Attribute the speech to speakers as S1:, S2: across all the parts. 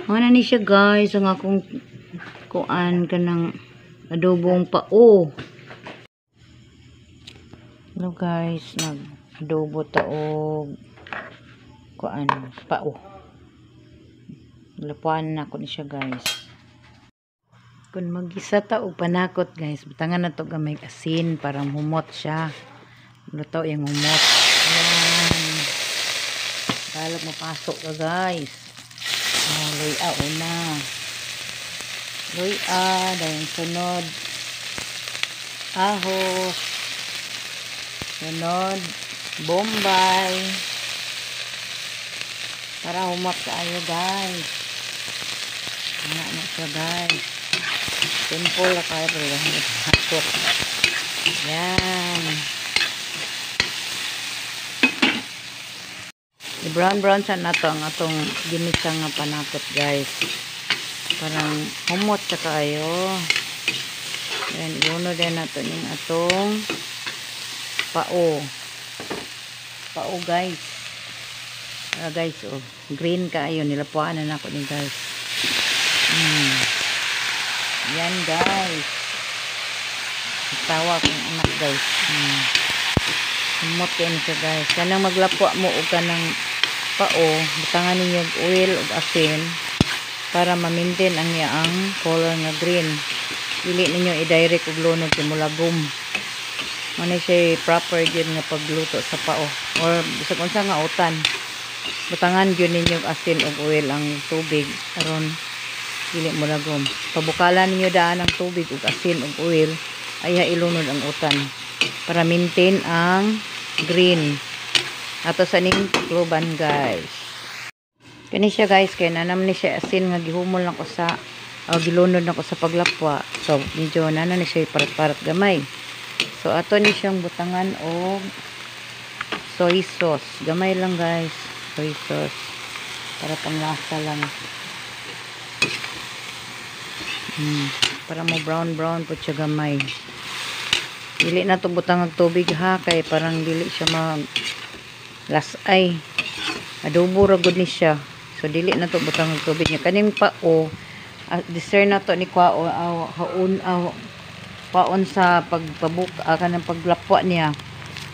S1: Ano ni siya guys, ang akong kuan ka ng adobong pao. Hello guys, nag-adobo taog kuan pao. Lapuan na ko ni siya guys. Kung mag-isa ta og panakot guys, butangan na to gamay asin para humot siya. Luto yung humot. Ayan. Balag mapasok ka guys. Luya una. Luya, dahil sunod. Ahos. Sunod. Bombay. Para humot kaayo guys. Ano siya guys. Simple na kayo pero hakot. Yan. I-brown siya na to ang atong ginisang nga panakot guys. Parang humot siya kayo. Yan. Iuno din nato yung atong pao. Pao guys. Guys oh. Green kayo. Nilapuan na ako ni guys. Yan guys. Tawa kong anak guys. Humot yan siya guys. Kanang maglapwa mo o kanang pao. Butangan ninyo oil o asin para ma-maintain ang yaang color nga green. Dili ninyo i-direct og lunod kay mulagom. Ano siya proper yun nga pagluto sa pao. Or bisag unsa nga utan. Butangan yun ninyo asin o oil ang tubig aron dili mo lagom. Pabukalan niyo daan ang tubig ug asin ug oil ay ilunod ang utan para maintain ang green. Ato sa ning tukloban guys. Kani siya guys kay nanam ni siya asin nga gihumol na ko sa gilunod na ko sa paglapwa. So medyo nana ni siya parat-parat gamay. So ato ni siyang butangan og soy sauce. Gamay lang guys. Soy sauce para panglasa lang. Para mo brown po siya gamay. Dili na to butang og tubig ha kay parang dili siya mag lasay. Adobo ra gud ni siya. So dili na to butang og tubig niya. Kaning pao dessert na to ni kwao paon sa pagpabuka kanang paglapwa niya.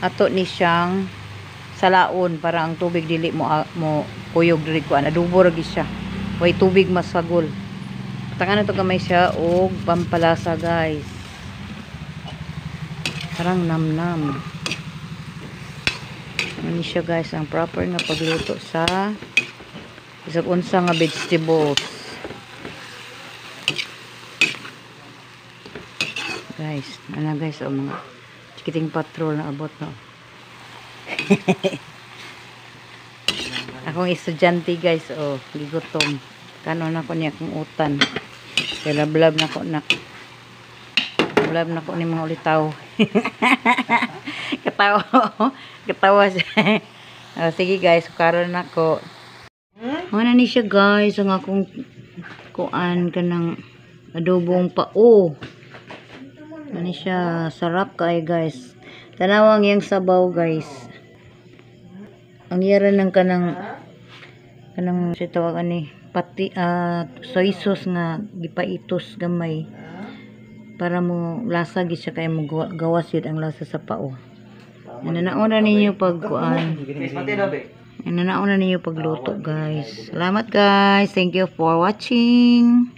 S1: Ato ni siyang salaon para ang tubig dili mo kuyog diri kuan. Adobo ra gid siya. Way tubig masagol. Tangan na to gamay siya o pampalasa guys. Parang namnam. Ano siya guys ang proper nga pagluto sa isang unsa nga vegetables. Guys, ano guys o mga chikiting patrol na abot no. Akong estudyante guys o gigutom. Kanon ako niya kung utan. Kaya lablab na ko na. Lablab na ko ni mga ulitaw. Katawa siya. Sige guys, karon na ko. Ano ni siya guys, ang akong kuan ka ng adobong pao. Ano siya, sarap kay guys. Tanawang yung sabaw guys. Ang yara ng kanang siya tawagan ni pati soy sauce nga gipaitos gamay para mo lasa gid siya kay mo gawas yun ang lasa sa pao. Nananauna ninyo pagkuan. Nananauna ninyo pagluto guys. Salamat guys. Thank you for watching.